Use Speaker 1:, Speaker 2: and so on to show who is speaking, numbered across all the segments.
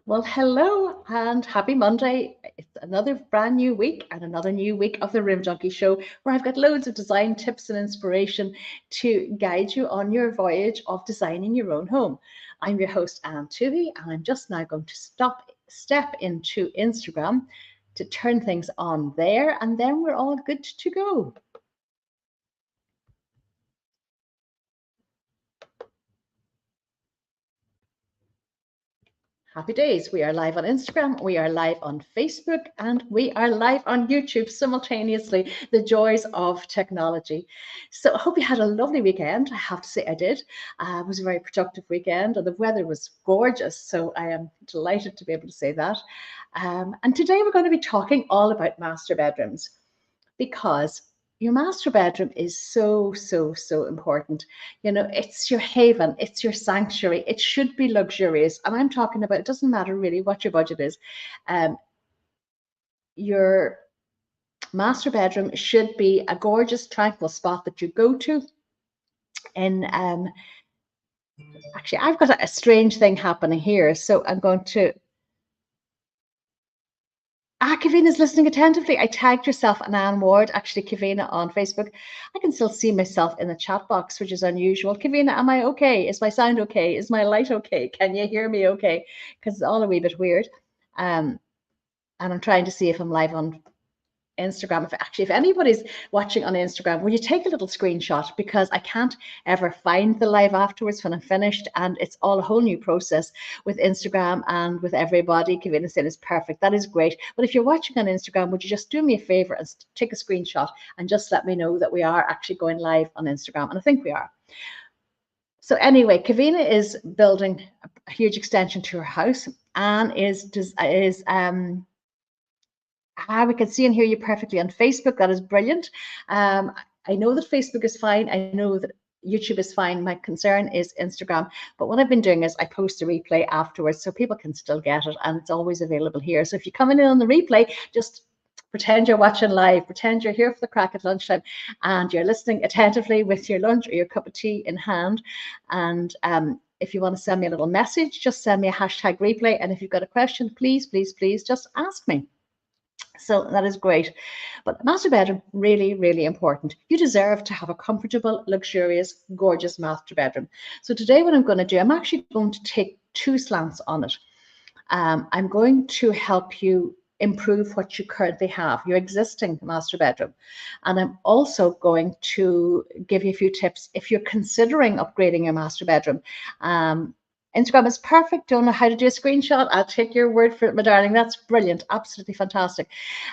Speaker 1: Well, hello and happy Monday. It's another brand new week and another new week of the Room Junkie Show, where I've got loads of design tips and inspiration to guide you on your voyage of designing your own home. I'm your host, Anne Toohey, and I'm just now going to step into Instagram to turn things on there, and then we're all good to go. Happy days. We are live on Instagram, we are live on Facebook, and we are live on YouTube simultaneously. The joys of technology. So I hope you had a lovely weekend. I have to say I did. It was a very productive weekend and the weather was gorgeous. So I am delighted to be able to say that. And today we're going to be talking all about master bedrooms because your master bedroom is so important. You know, it's your haven, it's your sanctuary. It should be luxurious, and I'm talking about, it doesn't matter really what your budget is. Your master bedroom should be a gorgeous tranquil spot that you go to. And actually, I've got a strange thing happening here, so I'm going to Kavina's listening attentively. I tagged yourself and Anne Ward, actually, Kavina, on Facebook. I can still see myself in the chat box, which is unusual. Kavina, am I okay? Is my sound okay? Is my light okay? Can you hear me okay? Because it's all a wee bit weird. And I'm trying to see if I'm live on Instagram. If anybody's watching on Instagram, will you take a little screenshot, because I can't ever find the live afterwards when I'm finished, and it's all a whole new process with Instagram and with everybody. Kavina said is perfect. That is great. But if you're watching on Instagram, would you just do me a favor and take a screenshot and just let me know that we are actually going live on Instagram? And I think we are. So anyway, Kavina is building a huge extension to her house, and we can see and hear you perfectly on Facebook. That is brilliant. I know that Facebook is fine. I know that YouTube is fine. My concern is Instagram. But what I've been doing is I post a replay afterwards so people can still get it, and it's always available here. So if you're coming in on the replay, just pretend you're watching live, pretend you're here for the crack at lunchtime and you're listening attentively with your lunch or your cup of tea in hand. And if you want to send me a little message, just send me a hashtag replay. And if you've got a question, please just ask me. So that is great. But master bedroom, really important. You deserve to have a comfortable, luxurious, gorgeous master bedroom. So today what I'm going to do, I'm actually going to take two slants on it. I'm going to help you improve what you currently have, your existing master bedroom. And I'm also going to give you a few tips if you're considering upgrading your master bedroom. Instagram is perfect. Don't know how to do a screenshot. I'll take your word for it, my darling. That's brilliant. Absolutely fantastic.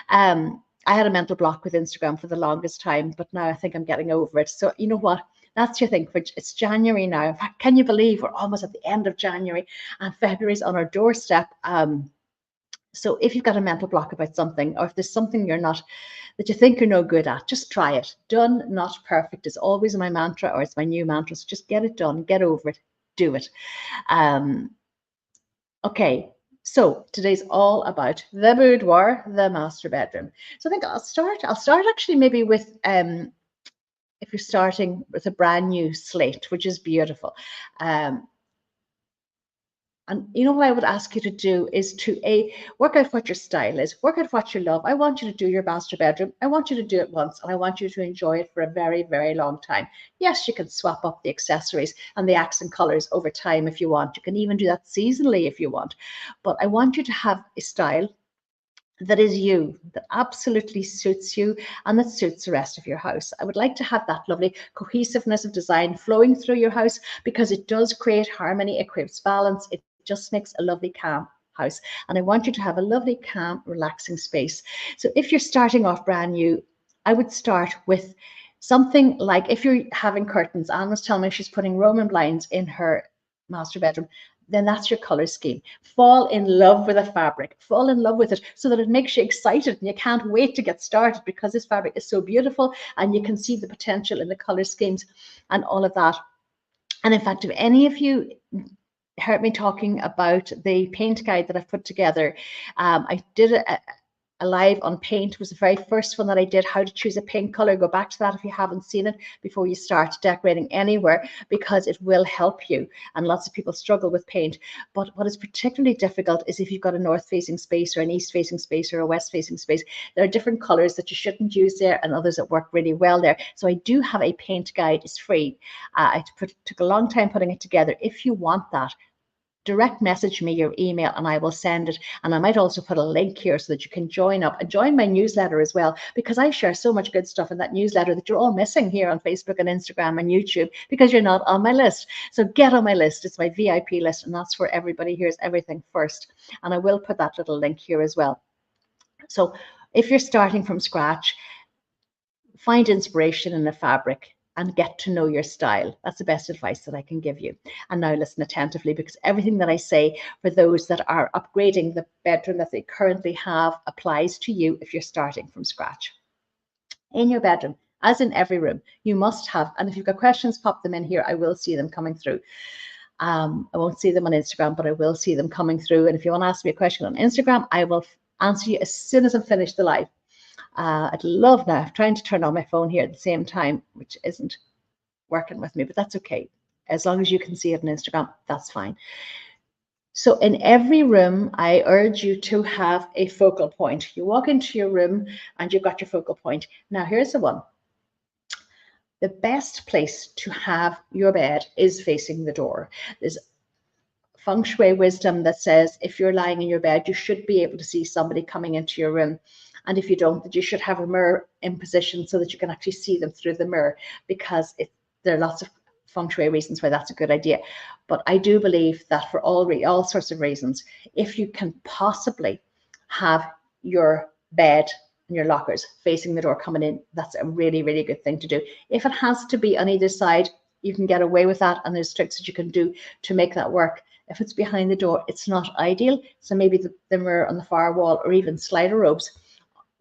Speaker 1: I had a mental block with Instagram for the longest time, but now I think I'm getting over it. So you know what? That's your thing. It's January now. Can you believe we're almost at the end of January and February's on our doorstep? So if you've got a mental block about something, or if there's something that you think you're no good at, just try it. Done, not perfect is always my mantra, or it's my new mantra. So just get it done, get over it, do it. Okay, so today's all about the boudoir, the master bedroom. So I think I'll start actually maybe with if you're starting with a brand new slate, which is beautiful. And you know what I would ask you to do is to work out what your style is, work out what you love. I want you to do your master bedroom. I want you to do it once, and I want you to enjoy it for a very long time. Yes, you can swap up the accessories and the accent colors over time if you want. You can even do that seasonally if you want. But I want you to have a style that is you, that absolutely suits you and that suits the rest of your house. I would like to have that lovely cohesiveness of design flowing through your house, because it does create harmony, it creates balance, it just makes a lovely calm house. And I want you to have a lovely, calm, relaxing space. So if you're starting off brand new, I would start with something like, if you're having curtains, Anne was telling me she's putting Roman blinds in her master bedroom, then that's your color scheme. Fall in love with a fabric, fall in love with it so that it makes you excited and you can't wait to get started, because this fabric is so beautiful and you can see the potential in the color schemes and all of that. And in fact, if any of you heard me talking about the paint guide that I've put together, I did Alive on Paint was the very first one that I did, how to choose a paint color. Go back to that if you haven't seen it before you start decorating anywhere, because it will help you. And lots of people struggle with paint. But what is particularly difficult is if you've got a north-facing space or an east-facing space or a west-facing space. There are different colors that you shouldn't use there and others that work really well there. So I do have a paint guide. It's free. I took a long time putting it together. If you want that, direct message me your email and I will send it. And I might also put a link here so that you can join up and join my newsletter as well, because I share so much good stuff in that newsletter that you're all missing here on Facebook and Instagram and YouTube because you're not on my list. So get on my list. It's my VIP list, and that's where everybody hears everything first. And I will put that little link here as well. So if you're starting from scratch, find inspiration in a fabric and get to know your style. That's the best advice that I can give you. And now listen attentively, because everything that I say for those that are upgrading the bedroom that they currently have applies to you if you're starting from scratch. In your bedroom, as in every room, you must have, and if you've got questions, pop them in here. I will see them coming through. I won't see them on Instagram, but I will see them coming through. And if you want to ask me a question on Instagram, I will answer you as soon as I'm finished the live. I'd love now, I'm trying to turn on my phone here at the same time, which isn't working with me, but that's okay. As long as you can see it on Instagram, that's fine. So in every room, I urge you to have a focal point. You walk into your room and you've got your focal point. Now, here's the one. The best place to have your bed is facing the door. There's feng shui wisdom that says if you're lying in your bed, you should be able to see somebody coming into your room. And if you don't, that you should have a mirror in position so that you can actually see them through the mirror, because there are lots of feng shui reasons why that's a good idea. But I do believe that for all sorts of reasons, if you can possibly have your bed and your lockers facing the door coming in, that's a really, really good thing to do. If it has to be on either side, you can get away with that, and there's tricks that you can do to make that work. If it's behind the door, it's not ideal. So maybe the mirror on the far wall, or even slider ropes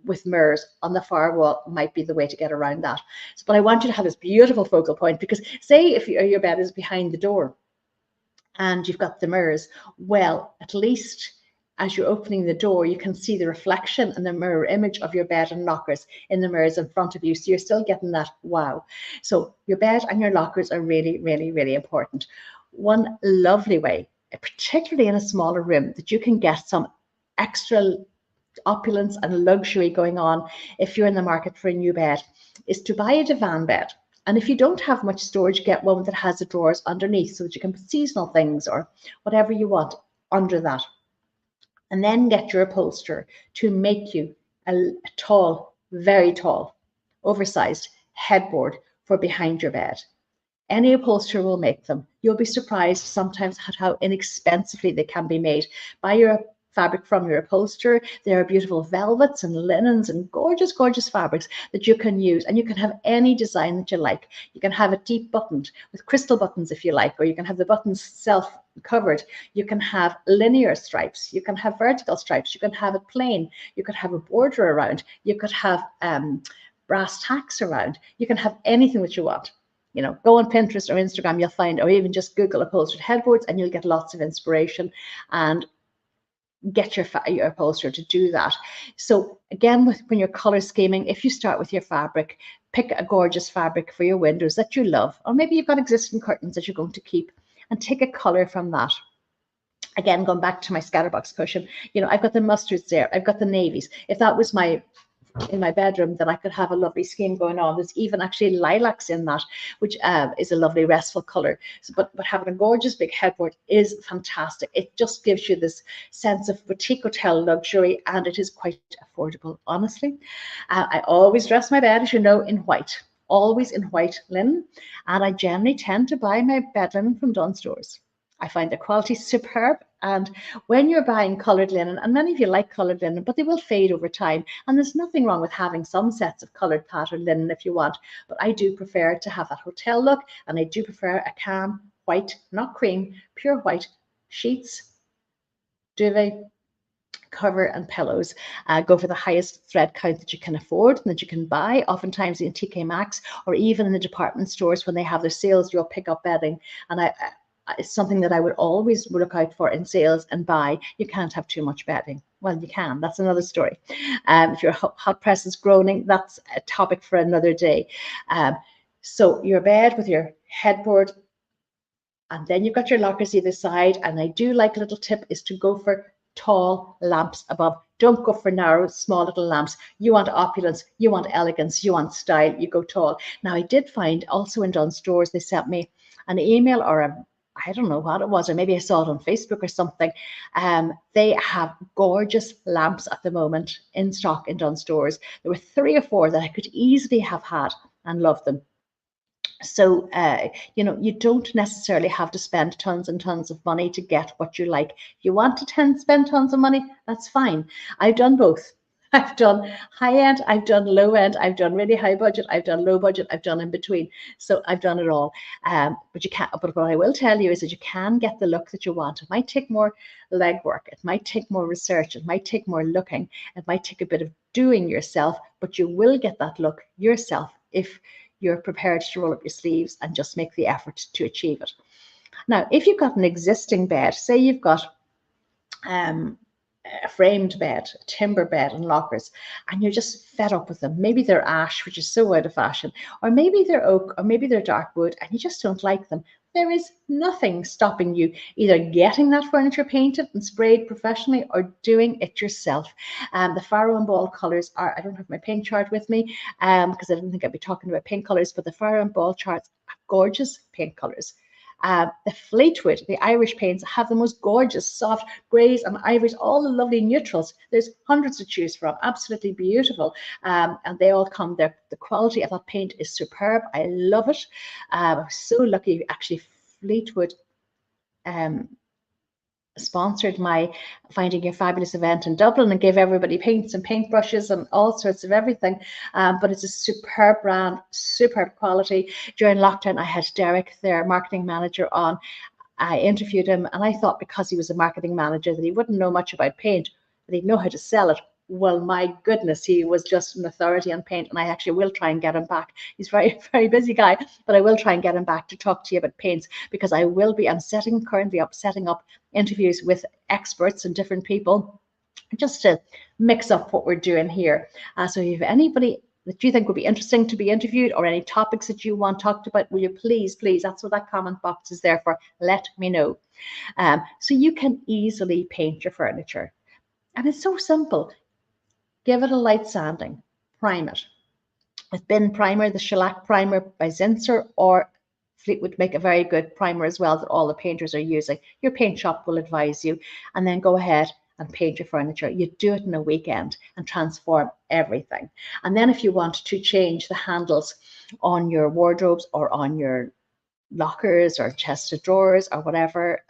Speaker 1: with mirrors on the far wall, might be the way to get around that. So, but I want you to have this beautiful focal point, because say if your bed is behind the door and you've got the mirrors, well, at least as you're opening the door, you can see the reflection and the mirror image of your bed and lockers in the mirrors in front of you. So you're still getting that wow. So your bed and your lockers are really, really, really important. One lovely way, particularly in a smaller room, that you can get some extra opulence and luxury going on if you're in the market for a new bed, is to buy a divan bed. And if you don't have much storage, get one that has the drawers underneath so that you can put seasonal things or whatever you want under that. And then get your upholsterer to make you a tall, very tall, oversized headboard for behind your bed. Any upholsterer will make them. You'll be surprised sometimes at how inexpensively they can be made. Buy your fabric from your upholsterer. There are beautiful velvets and linens and gorgeous, gorgeous fabrics that you can use, and you can have any design that you like. You can have it deep buttoned with crystal buttons if you like, or you can have the buttons self-covered. You can have linear stripes. You can have vertical stripes. You can have it plain. You could have a border around. You could have brass tacks around. You can have anything that you want. You know, go on Pinterest or Instagram, you'll find, or even just Google upholstered headboards, and you'll get lots of inspiration. And get your upholsterer to do that. So again, when you're color scheming, if you start with your fabric, pick a gorgeous fabric for your windows that you love, or maybe you've got existing curtains that you're going to keep, and take a color from that. Again, going back to my scatterbox cushion, you know, I've got the mustards there, I've got the navies. If that was in my bedroom, then I could have a lovely scheme going on. There's even actually lilacs in that, which is a lovely restful color. So, but having a gorgeous big headboard is fantastic. It just gives you this sense of boutique hotel luxury, and it is quite affordable, honestly. I always dress my bed, as you know, in white, always in white linen, and I generally tend to buy my bed linen from Dunnes Stores. I find the quality superb. And when you're buying coloured linen, and many of you like coloured linen, but they will fade over time. And there's nothing wrong with having some sets of coloured pattern linen if you want. But I do prefer to have that hotel look. And I do prefer a calm white, not cream, pure white sheets, duvet, cover and pillows. Go for the highest thread count that you can afford and that you can buy. Oftentimes in TK Maxx or even in the department stores, when they have their sales, you'll pick up bedding. And it's something that I would always look out for in sales and buy. You can't have too much bedding. well, you can. That's another story. If your hot press is groaning, that's a topic for another day. So your bed with your headboard, and then you've got your lockers either side. And I do like a little tip is to go for tall lamps above. Don't go for narrow, small little lamps. You want opulence, you want elegance, you want style, you go tall. Now, I did find also in Dunnes Stores, they sent me an email or I don't know what it was, or maybe I saw it on Facebook or something. They have gorgeous lamps at the moment in stock in Dunnes Stores. There were 3 or 4 that I could easily have had and loved them. So, you know, you don't necessarily have to spend tons and tons of money to get what you like. If you want to spend tons of money, that's fine. I've done both. I've done high end, I've done low end, I've done really high budget, I've done low budget, I've done in between. So I've done it all. But you can't, but what I will tell you is that you can get the look that you want. It might take more legwork, it might take more research, it might take more looking, it might take a bit of doing yourself, but you will get that look yourself if you're prepared to roll up your sleeves and just make the effort to achieve it. Now, if you've got an existing bed, say you've got a framed bed, a timber bed and lockers, and you're just fed up with them. Maybe they're ash, which is so out of fashion, or maybe they're oak, or maybe they're dark wood, and you just don't like them. There is nothing stopping you either getting that furniture painted and sprayed professionally or doing it yourself. The Farrow and Ball colours are, I don't have my paint chart with me because I didn't think I'd be talking about paint colours, but the Farrow and Ball charts have gorgeous paint colours. The Fleetwood, the Irish paints, have the most gorgeous soft greys and ivories, all the lovely neutrals. There's hundreds to choose from, absolutely beautiful. And they all come there. The quality of that paint is superb. I love it. I'm so lucky, actually, Fleetwood sponsored my Finding Your Fabulous event in Dublin and gave everybody paints and paintbrushes and all sorts of everything. But it's a superb brand, superb quality. During lockdown, I had Derek, their marketing manager, on. I interviewed him, and I thought because he was a marketing manager that he wouldn't know much about paint, but he'd know how to sell it. Well, my goodness, he was just an authority on paint, and I actually will try and get him back. He's very, very busy guy, but I will try and get him back to talk to you about paints, because I'm currently setting up interviews with experts and different people just to mix up what we're doing here. So if you have anybody that you think would be interesting to be interviewed, or any topics that you want talked about, will you please, that's what that comment box is there for, let me know. So you can easily paint your furniture. And it's so simple. Give it a light sanding, prime it. With bin primer, the shellac primer by Zinsser or Fleetwood make a very good primer as well that all the painters are using. Your paint shop will advise you, and then go ahead and paint your furniture. You do it in a weekend and transform everything. And then if you want to change the handles on your wardrobes or on your lockers or chest of drawers or whatever,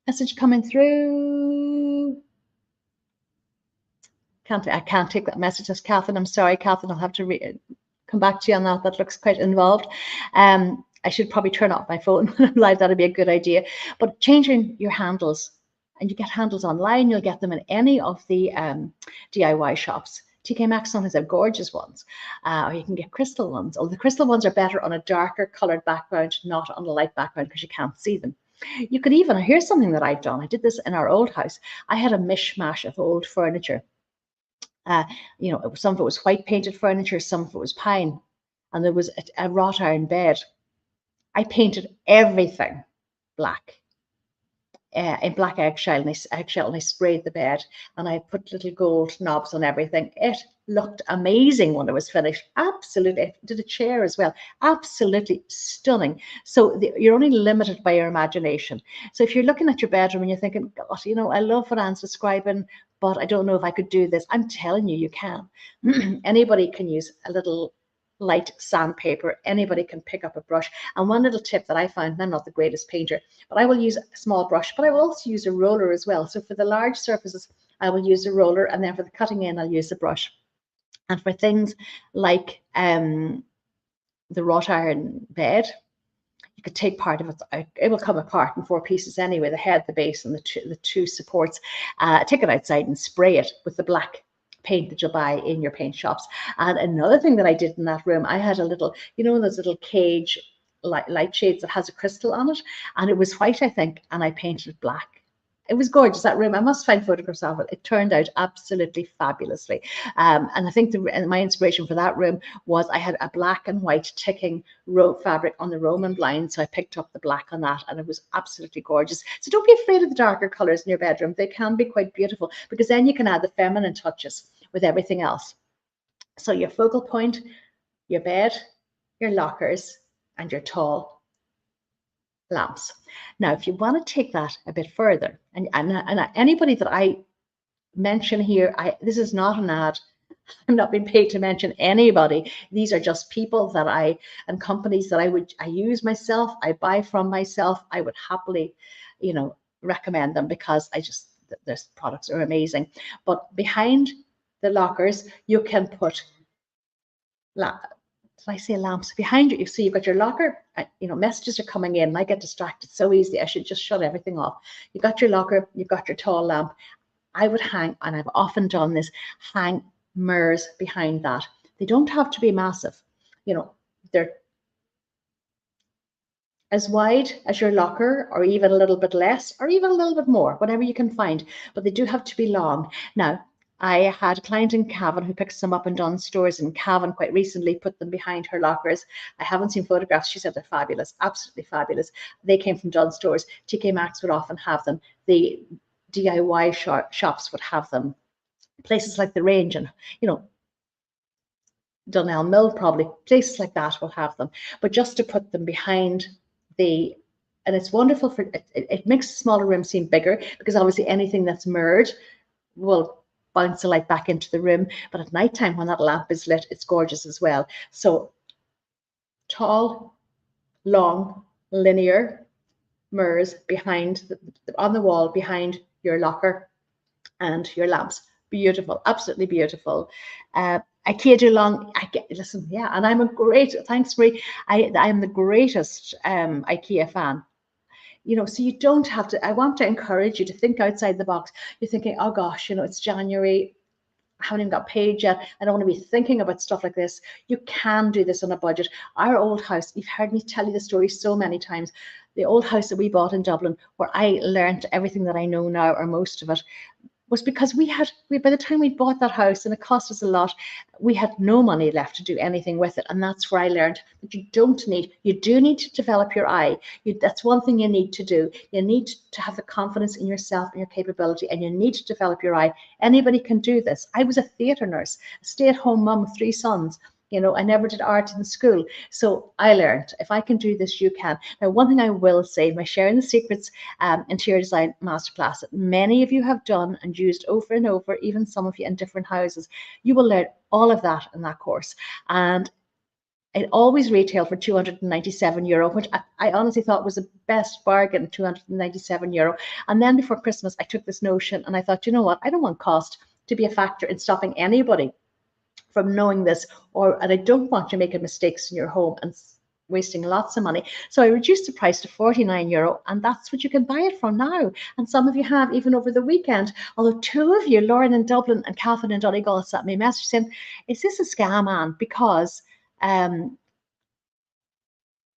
Speaker 1: message coming through. I can't take that message as Catherine. I'm sorry, Catherine. I'll have to come back to you on that. That looks quite involved. I should probably turn off my phone when I'm live. That'd be a good idea. But changing your handles, and you get handles online. You'll get them in any of the DIY shops. TK Maxx sometimes have gorgeous ones, or you can get crystal ones. Oh, the crystal ones are better on a darker colored background, not on a light background, because you can't see them. You could even, here's something that I've done. I did this in our old house. I had a mishmash of old furniture. You know, some of it was white painted furniture, some of it was pine, and there was a wrought iron bed. I painted everything black, in black eggshell, and I sprayed the bed, and I put little gold knobs on everything. It looked amazing when it was finished. Absolutely. I did a chair as well. Absolutely stunning. So you're only limited by your imagination. So if you're looking at your bedroom and you're thinking, God, you know, I love what Anne's describing, but I don't know if I could do this. I'm telling you, you can. Anybody can use a little light sandpaper. Anybody can pick up a brush. And one little tip that I found, and I'm not the greatest painter, but I will use a small brush, but I will also use a roller as well. So for the large surfaces, I will use a roller, and then for the cutting in, I'll use a brush. And for things like the wrought iron bed, you could take part of it. It will come apart in 4 pieces anyway, the head, the base, and the two supports. Take it outside and spray it with the black paint that you'll buy in your paint shops. And another thing that I did in that room, I had a little, you know, those little cage light shades that has a crystal on it, and it was white, I think, and I painted it black. it was gorgeous, that room. I must find photographs of it. It turned out absolutely fabulously. And I think my inspiration for that room was I had a black and white ticking fabric on the Roman blind. So I picked up the black on that, and it was absolutely gorgeous. So don't be afraid of the darker colors in your bedroom. They can be quite beautiful, because then you can add the feminine touches with everything else. So your focal point, your bed, your lockers, and your tall lamps. Now, if you want to take that a bit further, and anybody that I mention here, this is not an ad. I'm not being paid to mention anybody. These are just people that and companies that I use myself, I buy from myself. I would happily, recommend them, because their products are amazing. But behind the lockers, you can put did I say lamps? Behind you, so you've got your locker, messages are coming in, and I get distracted so easily. I should just shut everything off. You've got your locker, you've got your tall lamp. I would hang, and I've often done this, hang mirrors behind that. They don't have to be massive. They're as wide as your locker, or even a little bit less, or even a little bit more, whatever you can find, but they do have to be long. Now, I had a client in Cavan who picks them up in Dunnes Stores in Cavan quite recently, put them behind her lockers. I haven't seen photographs. She said they're fabulous, absolutely fabulous. They came from Dunnes Stores. TK Maxx would often have them. The DIY shops would have them. Places like the Range and, Dunell Mill, probably, places like that will have them. But just to put them behind and it's wonderful for, it makes the smaller room seem bigger, because obviously anything that's mirrored will bounce the light back into the room. But at nighttime, when that lamp is lit, it's gorgeous as well. So tall, long, linear mirrors behind on the wall behind your locker and your lamps. Beautiful, absolutely beautiful. IKEA do long. Listen, yeah, and I'm thanks, Marie. I am the greatest IKEA fan. So you don't have to. I want to encourage you to think outside the box. You're thinking, oh gosh, it's January. I haven't even got paid yet. I don't want to be thinking about stuff like this. You can do this on a budget. Our old house, you've heard me tell you the story so many times. The old house that we bought in Dublin, where I learned everything that I know now, or most of it, was because by the time we bought that house, and it cost us a lot, we had no money left to do anything with it. And that's where I learned that you do need to develop your eye. That's one thing you need to do. You need to have the confidence in yourself and your capability, and you need to develop your eye. Anybody can do this. I was a theatre nurse, a stay-at-home mum with 3 sons. I never did art in school. So I learned, if I can do this, you can. Now, one thing I will say, my Sharing the Secrets interior design masterclass that many of you have done and used over and over, even some of you in different houses, you will learn all of that in that course. And it always retailed for €297, which I honestly thought was the best bargain, €297. And then before Christmas, I took this notion and I thought, you know what? I don't want cost to be a factor in stopping anybody from knowing this, and I don't want you making mistakes in your home and wasting lots of money. So I reduced the price to €49, and that's what you can buy it from now. And some of you have even over the weekend, although 2 of you, Lauren in Dublin and Calvin in Donegal, sent me a message saying, is this a scam, Anne? Because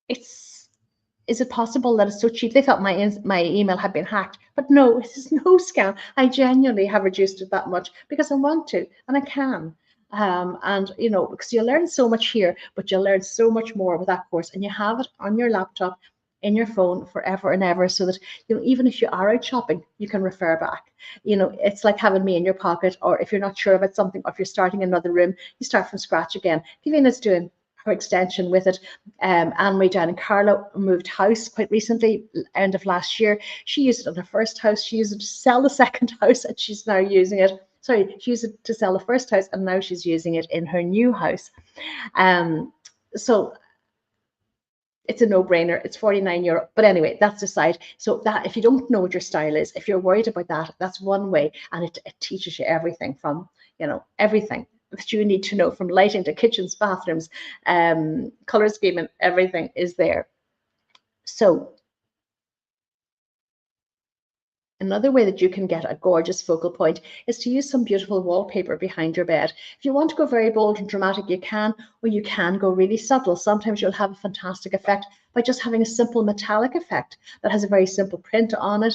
Speaker 1: is it possible that it's so cheap? They thought my email had been hacked, but no, it is no scam. I genuinely have reduced it that much because I want to, and I can. Because you'll learn so much here, but you'll learn so much more with that course, and you have it on your laptop, in your phone forever and ever, so that even if you are out shopping, you can refer back. It's like having me in your pocket, or if you're not sure about something, or if you're starting another room, you start from scratch again. Viviana's doing her extension with it. Anne-Marie down in Carlow moved house quite recently, end of last year. She used it on her first house. She used it to sell the second house, and she's now using it. Sorry, she used it to sell the first house, and now she's using it in her new house. So it's a no-brainer. It's €49. But anyway, that's aside. So that if you don't know what your style is, if you're worried about that, that's one way, and it teaches you everything from, everything that you need to know, from lighting to kitchens, bathrooms, color scheme, everything is there. So Another way that you can get a gorgeous focal point is to use some beautiful wallpaper behind your bed. If you want to go very bold and dramatic, you can, or you can go really subtle. Sometimes you'll have a fantastic effect by just having a simple metallic effect that has a very simple print on it,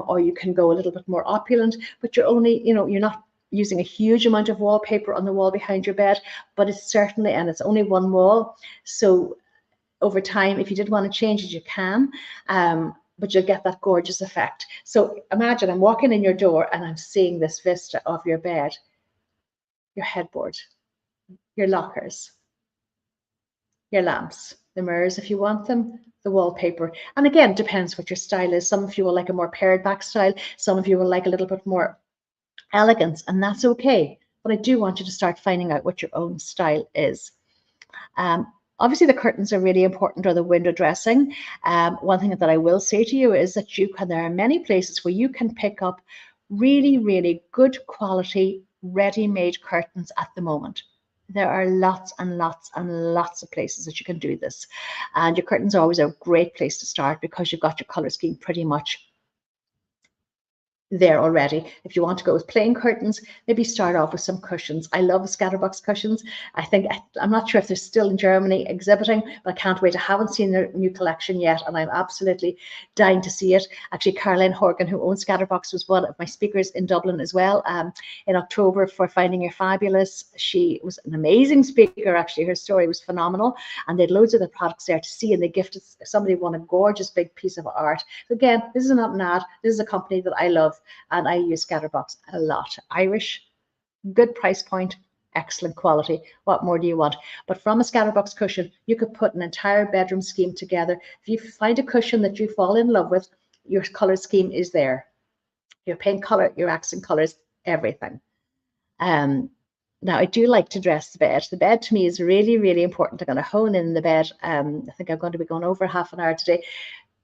Speaker 1: or you can go a little bit more opulent, but you're only, you're not using a huge amount of wallpaper on the wall behind your bed, but it's certainly, and it's only one wall. So over time, if you did want to change it, you can. But you'll get that gorgeous effect. So imagine I'm walking in your door and I'm seeing this vista of your bed, your headboard, your lockers, your lamps, the mirrors if you want them, the wallpaper. And again, it depends what your style is. Some of you will like a more pared back style. Some of you will like a little bit more elegance, and that's okay. But I do want you to start finding out what your own style is. Obviously, the curtains are really important, or the window dressing. One thing that I will say to you is that there are many places where you can pick up really, really good quality ready-made curtains at the moment. There are lots and lots and lots of places that you can do this. And your curtains are always a great place to start because you've got your color scheme pretty much there already. If you want to go with plain curtains, maybe start off with some cushions. I love the Scatterbox cushions. I'm not sure if they're still in Germany exhibiting, but I can't wait. I haven't seen their new collection yet, and I'm absolutely dying to see it. Actually, Caroline Horgan, who owns Scatterbox, was one of my speakers in Dublin as well in October for Finding Your Fabulous. She was an amazing speaker. Actually, her story was phenomenal, and they had loads of the products there to see, and they gifted somebody won a gorgeous big piece of art. So again, this is not an ad. This is a company that I love, and I use Scatterbox a lot. Irish, good price point, excellent quality. What more do you want? But from a Scatterbox cushion, you could put an entire bedroom scheme together. If you find a cushion that you fall in love with, your color scheme is there. Your paint color, your accent colors, everything. Now, I do like to dress the bed. The bed to me is really, really important. I'm going to hone in the bed. I think I'm going to be going over half an hour today,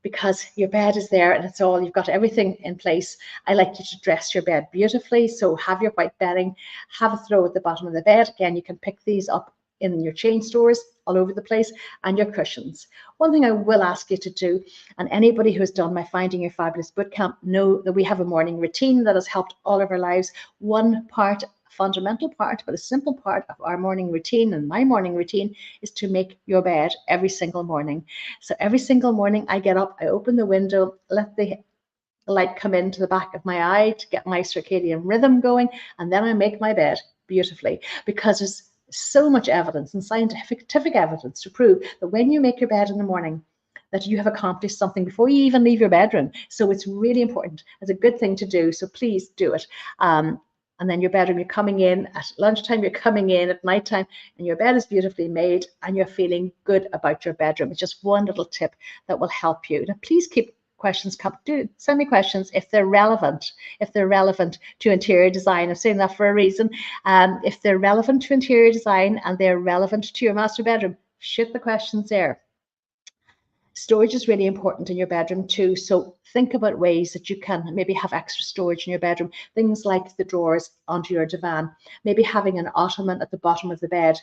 Speaker 1: because your bed is there and you've got everything in place. I like you to dress your bed beautifully. So have your white bedding, have a throw at the bottom of the bed. Again, you can pick these up in your chain stores all over the place, and your cushions. One thing I will ask you to do, and anybody who has done my Finding Your Fabulous bootcamp know that we have a morning routine that has helped all of our lives. One part, fundamental part, but a simple part of our morning routine, and my morning routine, is to make your bed every single morning. So every single morning I get up, I open the window, let the light come into the back of my eye to get my circadian rhythm going, and then I make my bed beautifully, because there's so much evidence and scientific evidence to prove that when you make your bed in the morning, that you have accomplished something before you even leave your bedroom. So it's really important. It's a good thing to do. So please do it. And then your bedroom, you're coming in at lunchtime, you're coming in at nighttime, and your bed is beautifully made and you're feeling good about your bedroom. It's just one little tip that will help you. Now, please keep questions coming. Do send me questions if they're relevant. If they're relevant to interior design, I'm saying that for a reason. If they're relevant to interior design and they're relevant to your master bedroom, shoot the questions there. Storage is really important in your bedroom too. So think about ways that you can maybe have extra storage in your bedroom. Things like the drawers onto your divan, maybe having an ottoman at the bottom of the bed.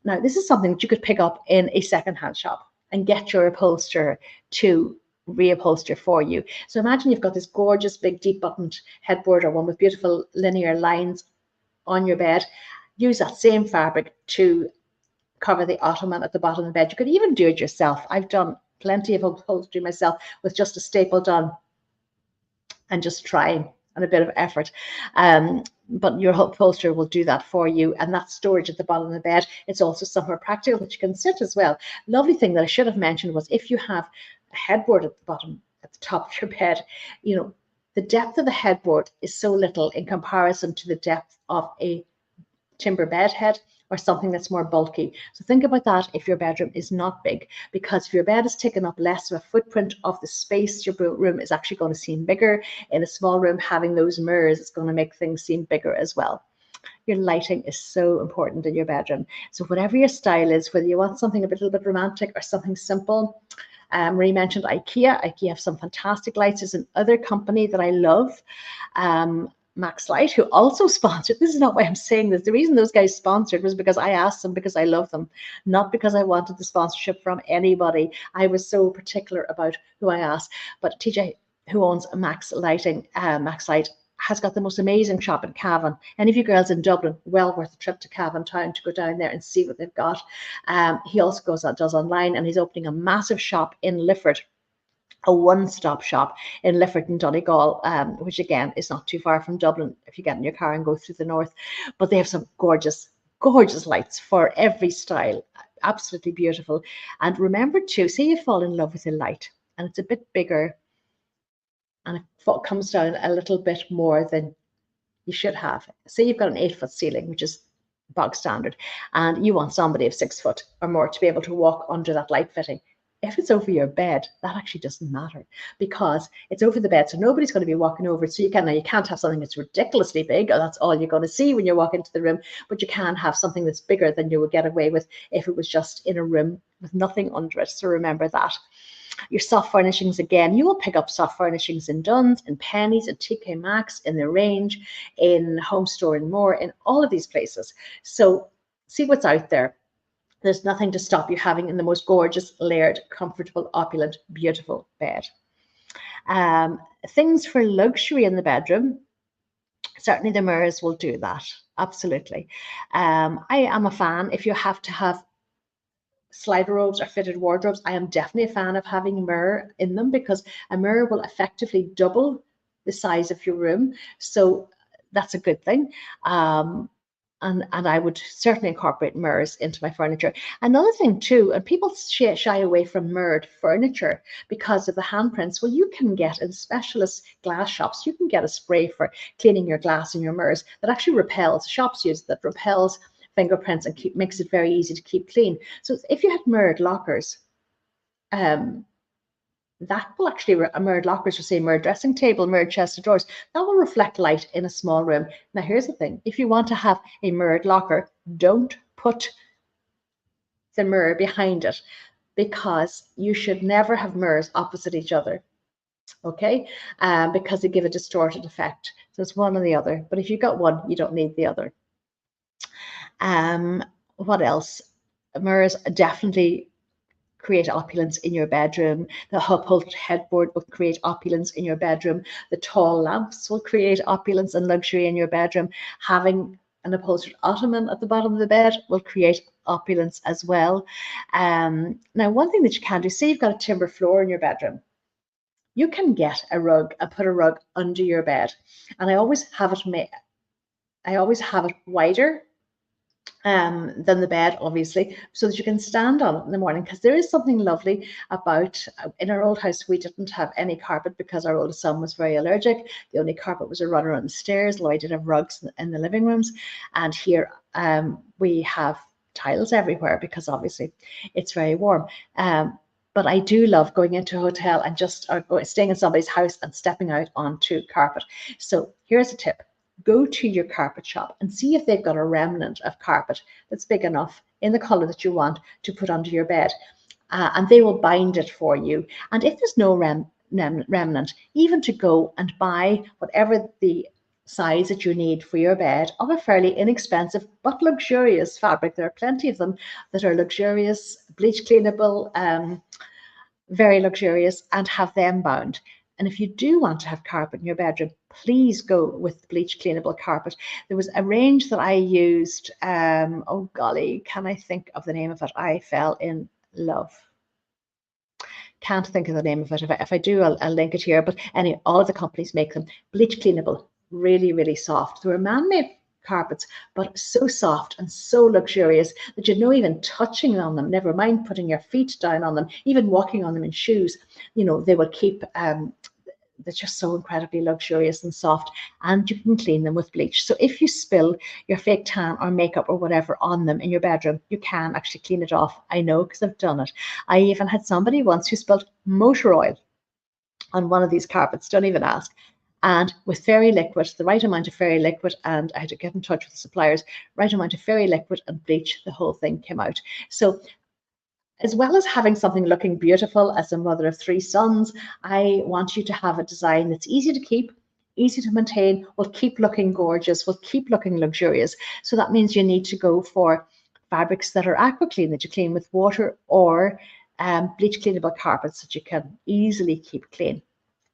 Speaker 1: Now, this is something that you could pick up in a secondhand shop and get your upholsterer to reupholster for you. So imagine you've got this gorgeous big deep buttoned headboard, or one with beautiful linear lines on your bed. Use that same fabric to cover the ottoman at the bottom of the bed. You could even do it yourself. I've done plenty of upholstery myself with just a staple done and just trying and a bit of effort. But your upholsterer will do that for you, and that's storage at the bottom of the bed. It's also somewhere practical that you can sit as well. Lovely thing that I should have mentioned was, if you have a headboard at the bottom, at the top of your bed, the depth of the headboard is so little in comparison to the depth of a timber bed head or something that's more bulky. So think about that if your bedroom is not big, because if your bed is taking up less of a footprint of the space, your room is actually going to seem bigger. In a small room, having those mirrors is going to make things seem bigger as well. Your lighting is so important in your bedroom. So whatever your style is, whether you want something a little bit romantic or something simple, Marie mentioned IKEA. IKEA have some fantastic lights. There's another company that I love, Max Light, who also sponsored. This is not why I'm saying this. The reason those guys sponsored was because I asked them, because I love them, not because I wanted the sponsorship from anybody. I was so particular about who I asked. But TJ, who owns Max Lighting, Max Light, has got the most amazing shop in Cavan. Any of you girls in Dublin, well worth a trip to Cavan Town to go down there and see what they've got. He also does online, and he's opening a massive shop in Lifford, a one-stop shop in Lifford and Donegal, which again is not too far from Dublin if you get in your car and go through the north. But they have some gorgeous, gorgeous lights for every style, absolutely beautiful. And remember too, say you fall in love with a light and it's a bit bigger and it comes down a little bit more than you should have. Say you've got an 8-foot ceiling, which is bog standard, and you want somebody of 6 foot or more to be able to walk under that light fitting. If it's over your bed, that actually doesn't matter because it's over the bed, so nobody's going to be walking over it. So you can't have something that's ridiculously big, or that's all you're going to see when you walk into the room, but you can have something that's bigger than you would get away with if it was just in a room with nothing under it. So remember that. Your soft furnishings, again, you will pick up soft furnishings in Dunnes, in Pennies, in TK Maxx, in The Range, in Home Store and More, in all of these places. So see what's out there. There's nothing to stop you having in the most gorgeous, layered, comfortable, opulent, beautiful bed. Things for luxury in the bedroom. Certainly the mirrors will do that. Absolutely. I am a fan. If you have to have slider robes or fitted wardrobes, I am definitely a fan of having a mirror in them because a mirror will effectively double the size of your room. So that's a good thing. And I would certainly incorporate mirrors into my furniture. Another thing too, and people shy away from mirrored furniture because of the handprints. Well, you can get in specialist glass shops, you can get a spray for cleaning your glass and your mirrors that actually repels, shops use that repels fingerprints and makes it very easy to keep clean. So if you had mirrored lockers, that will actually, mirrored lockers, or say mirrored dressing table, mirrored chest of drawers, that will reflect light in a small room. Now, here's the thing. If you want to have a mirrored locker, don't put the mirror behind it because you should never have mirrors opposite each other, okay? Because they give a distorted effect. So it's one or the other. But if you've got one, you don't need the other. What else? Mirrors definitely create opulence in your bedroom. The upholstered headboard will create opulence in your bedroom. The tall lamps will create opulence and luxury in your bedroom. Having an upholstered ottoman at the bottom of the bed will create opulence as well. Now, one thing that you can do, say you've got a timber floor in your bedroom, you can get a rug and put a rug under your bed. And I always have it wider than the bed, obviously, so that you can stand on it in the morning, because there is something lovely about, in our old house, we didn't have any carpet because our oldest son was very allergic. The only carpet was a runner on the stairs, although I did have rugs in the living rooms. And here we have tiles everywhere because obviously it's very warm. But I do love going into a hotel and just staying in somebody's house and stepping out onto carpet. So here's a tip. Go to your carpet shop and see if they've got a remnant of carpet that's big enough in the color that you want to put under your bed, and they will bind it for you. And if there's no remnant, even to go and buy whatever the size that you need for your bed of a fairly inexpensive but luxurious fabric. There are plenty of them that are luxurious, bleach cleanable, very luxurious, and have them bound. And if you do want to have carpet in your bedroom, please go with bleach cleanable carpet. There was a range that I used. Oh golly, can I think of the name of it? I fell in love. Can't think of the name of it. If I do, I'll link it here. But anyway, all of the companies make them. Bleach cleanable, really, really soft. They were man-made carpets, but so soft and so luxurious that you'd know even touching on them, never mind putting your feet down on them, even walking on them in shoes, they will keep, they're just so incredibly luxurious and soft, and you can clean them with bleach. So if you spill your fake tan or makeup or whatever on them in your bedroom, you can actually clean it off. I know because I've done it. I even had somebody once who spilled motor oil on one of these carpets, don't even ask. And with fairy liquid, the right amount of fairy liquid, and I had to get in touch with the suppliers, right amount of fairy liquid and bleach, the whole thing came out. So as well as having something looking beautiful, as a mother of 3 sons, I want you to have a design that's easy to keep, easy to maintain, will keep looking gorgeous, will keep looking luxurious. So that means you need to go for fabrics that are aqua clean, that you clean with water, or bleach cleanable carpets that you can easily keep clean.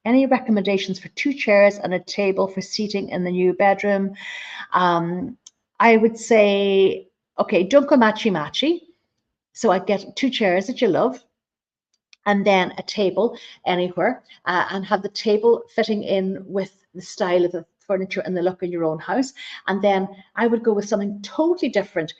Speaker 1: Any recommendations for 2 chairs and a table for seating in the new bedroom? I would say, okay, don't go matchy-matchy. So I get 2 chairs that you love, and then a table anywhere, and have the table fitting in with the style of the furniture and the look of your own house. And then I would go with something totally different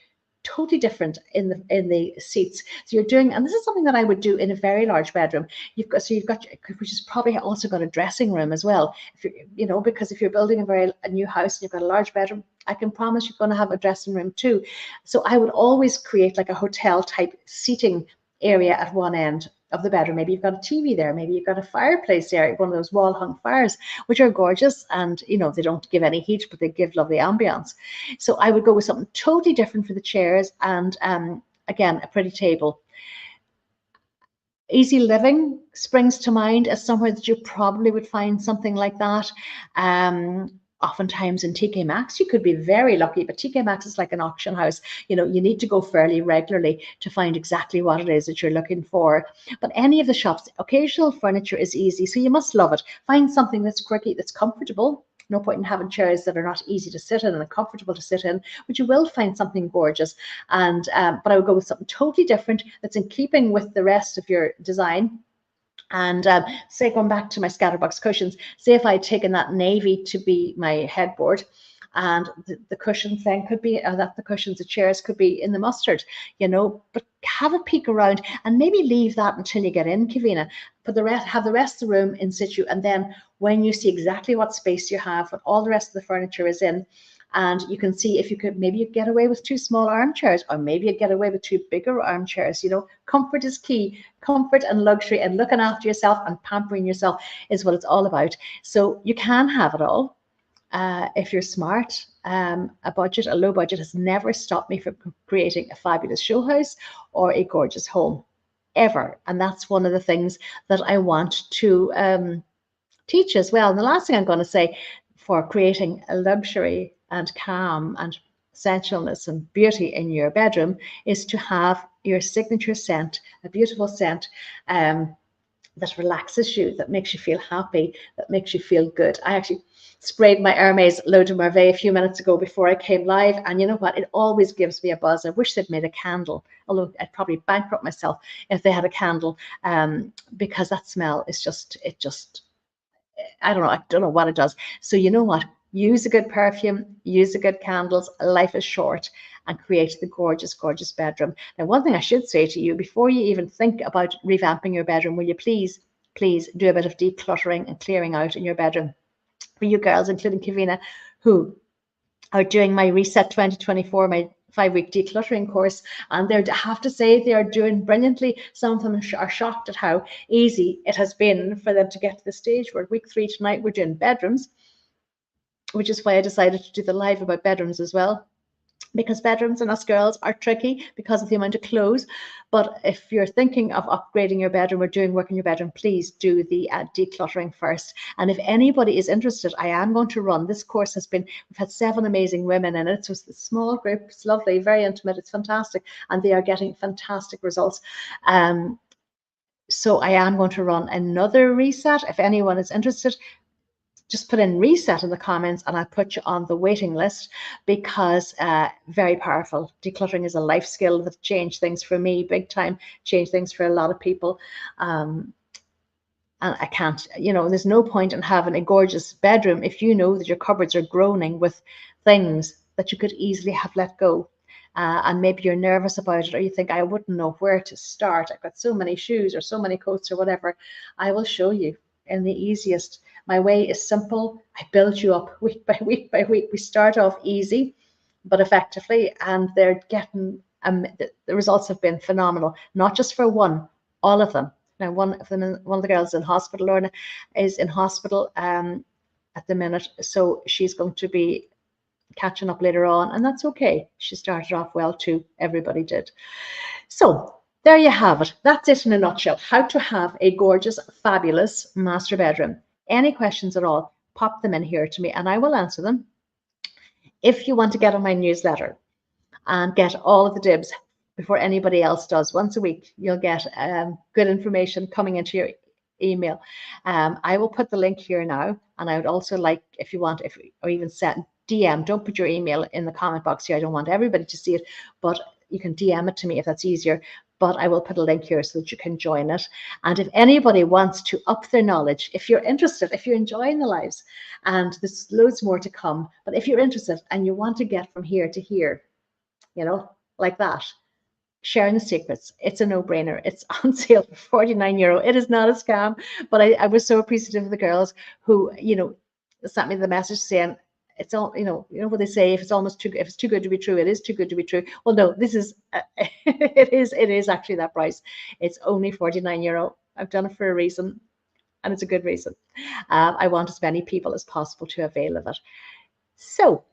Speaker 1: in the seats. So you're doing, and this is something that I would do in a very large bedroom. You've got, which is probably also got a dressing room as well. If you because if you're building a new house and you've got a large bedroom, I can promise you're going to have a dressing room too. So I would always create like a hotel type seating area at one end of the bedroom. Maybe you've got a TV there, maybe you've got a fireplace there, one of those wall hung fires, which are gorgeous, and they don't give any heat, but they give lovely ambience. So I would go with something totally different for the chairs, and again, a pretty table. Easy Living springs to mind as somewhere that you probably would find something like that. Oftentimes in TK Maxx, you could be very lucky, but TK Maxx is like an auction house. You need to go fairly regularly to find exactly what it is that you're looking for. But any of the shops, occasional furniture is easy, so you must love it. Find something that's quirky, that's comfortable. No point in having chairs that are not easy to sit in and comfortable to sit in, but you will find something gorgeous. And but I would go with something totally different that's in keeping with the rest of your design. And say, going back to my Scatterbox cushions, say if I'd taken that navy to be my headboard, and the cushions then could be, the chairs could be in the mustard, but have a peek around and maybe leave that until you get in, Kavina. Have the rest of the room in situ, and then when you see exactly what space you have, what all the rest of the furniture is in, and you can see if you could, maybe you get away with 2 small armchairs, or maybe you get away with 2 bigger armchairs. Comfort is key. Comfort and luxury and looking after yourself and pampering yourself is what it's all about. So you can have it all if you're smart. A low budget has never stopped me from creating a fabulous show house or a gorgeous home, ever. And that's one of the things that I want to teach as well. And the last thing I'm going to say, for creating a luxury and calm and essentialness and beauty in your bedroom, is to have your signature scent, a beautiful scent that relaxes you, that makes you feel happy, that makes you feel good. I actually sprayed my Hermes L'Eau de Merveille a few minutes ago before I came live, and you know what? It always gives me a buzz. I wish they'd made a candle, although I'd probably bankrupt myself if they had a candle, because that smell is I don't know what it does. So you know what? Use a good perfume, use the good candles. Life is short, and create the gorgeous, gorgeous bedroom. Now, one thing I should say to you, before you even think about revamping your bedroom, will you please do a bit of decluttering and clearing out in your bedroom. For you girls, including Kavina, who are doing my Reset 2024, my 5-week decluttering course, and I have to say they are doing brilliantly. Some of them are shocked at how easy it has been for them to get to the stage where week 3 tonight we're doing bedrooms, which is why I decided to do the live about bedrooms as well, because bedrooms and us girls are tricky because of the amount of clothes. But if you're thinking of upgrading your bedroom or doing work in your bedroom, please do the decluttering first. And if anybody is interested, I am going to run, this course we've had 7 amazing women in it. So it's a small group, it's lovely, very intimate, it's fantastic, and they are getting fantastic results. So I am going to run another reset. If anyone is interested, just put in reset in the comments and I'll put you on the waiting list, because very powerful. Decluttering is a life skill that changed things for me big time, changed things for a lot of people. And I can't, there's no point in having a gorgeous bedroom if you know that your cupboards are groaning with things that you could easily have let go. And maybe you're nervous about it, or you think, I wouldn't know where to start. I've got so many shoes or so many coats or whatever. I will show you in the easiest. My way is simple. I build you up week by week by week. We start off easy, but effectively, and they're getting, the results have been phenomenal, not just for one, all of them. Now, one of the girls in hospital, Lorna, is in hospital at the minute, so she's going to be catching up later on, and that's okay. She started off well too. Everybody did. So there you have it. That's it in a nutshell. How to have a gorgeous, fabulous master bedroom. Any questions at all, pop them in here to me and I will answer them. If you want to get on my newsletter and get all of the dibs before anybody else does, once a week, you'll get good information coming into your email. I will put the link here now, and I would also like, if you want, or even send DM. Don't put your email in the comment box here. I don't want everybody to see it, but you can DM it to me if that's easier. But I will put a link here so that you can join it. And if anybody wants to up their knowledge, if you're interested, if you're enjoying the lives, and there's loads more to come, but if you're interested and you want to get from here to here, you know, like that, sharing the secrets, it's a no-brainer. It's on sale for €49. It is not a scam, but I was so appreciative of the girls who, you know, sent me the message saying, it's all, you know what they say, if it's too good to be true, it is too good to be true. Well, no, this is it is actually that price. It's only €49. I've done it for a reason, and it's a good reason. I want as many people as possible to avail of it. So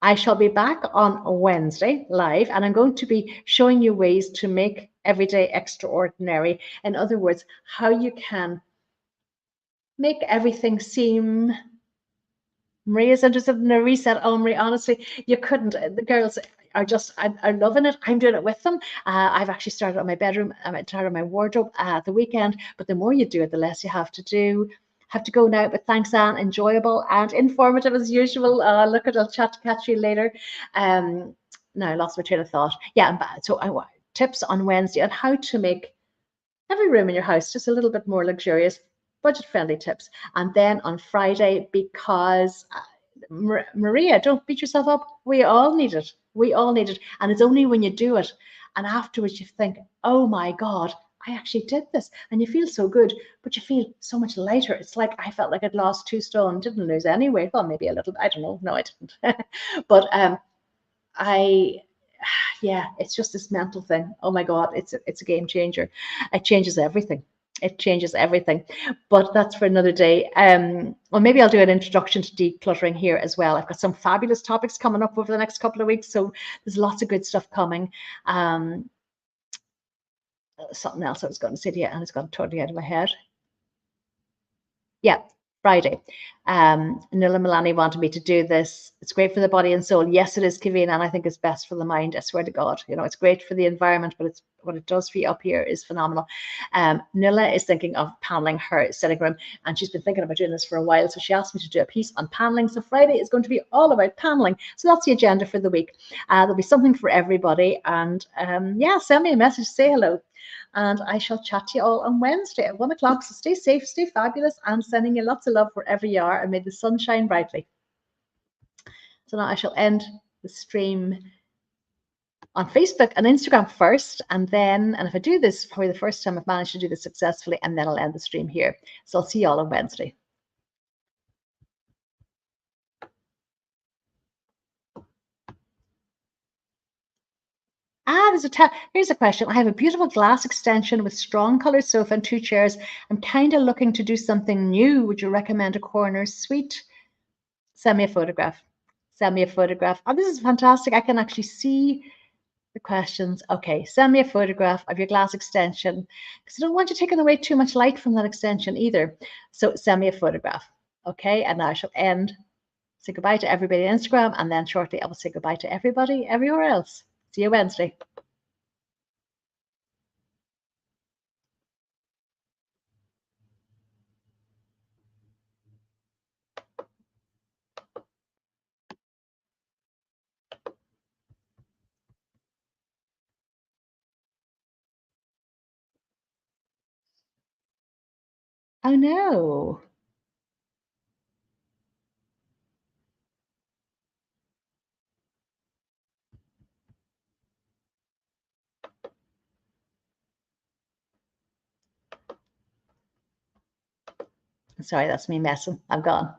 Speaker 1: I shall be back on Wednesday live, and I'm going to be showing you ways to make every day extraordinary. In other words, how you can make everything seem. Maria's interested in a reset. Oh, Maria, honestly, you couldn't. The girls are loving it. I'm doing it with them. I've actually started on my bedroom. I started on my wardrobe at the weekend. But the more you do it, the less you have to do. Have to go now. But thanks, Anne. Enjoyable and informative as usual. Look, I'll catch you later. Now I lost my train of thought. Yeah, so tips on Wednesday on how to make every room in your house just a little bit more luxurious, budget-friendly tips. And then on Friday, because Maria, don't beat yourself up. We all need it. We all need it. And it's only when you do it and afterwards you think, oh my God, I actually did this. And you feel so good, but you feel so much lighter. It's like I felt like I'd lost 2 stone, didn't lose any weight. Well, maybe a little, I don't know. No, I didn't. But yeah, it's just this mental thing. Oh my God, it's a game changer. It changes everything. It changes everything. But that's for another day. Well, maybe I'll do an introduction to decluttering here as well. I've got some fabulous topics coming up over the next couple of weeks, so there's lots of good stuff coming. Something else I was going to say to you, and it's gone totally out of my head. Yeah, Friday. Nuala Milani wanted me to do this. It's great for the body and soul. Yes, it is, Kavina, and I think it's best for the mind. I swear to God, you know, it's great for the environment, but it's what it does for you up here is phenomenal. Nuala is thinking of paneling her sitting room, and she's been thinking about doing this for a while. So she asked me to do a piece on paneling. So Friday is going to be all about paneling. So that's the agenda for the week. There'll be something for everybody. And yeah, send me a message, say hello. And I shall chat to you all on Wednesday at 1 o'clock. So stay safe, stay fabulous, and sending you lots of love wherever you are, and may the sun shine brightly. So now I shall end the stream on Facebook and Instagram first, and if I do this for the first time, I've managed to do this successfully, and then I'll end the stream here. So I'll see you all on Wednesday. Here's a question. I have a beautiful glass extension with strong colored sofa and 2 chairs. I'm kind of looking to do something new. Would you recommend a corner suite? Send me a photograph. Send me a photograph. Oh, this is fantastic. I can actually see the questions. Okay, send me a photograph of your glass extension because I don't want you taking away too much light from that extension either. So send me a photograph. Okay, and now I shall say goodbye to everybody on Instagram, and then shortly I will say goodbye to everybody everywhere else. See you Wednesday. Oh no. Sorry, that's me messing. I'm gone.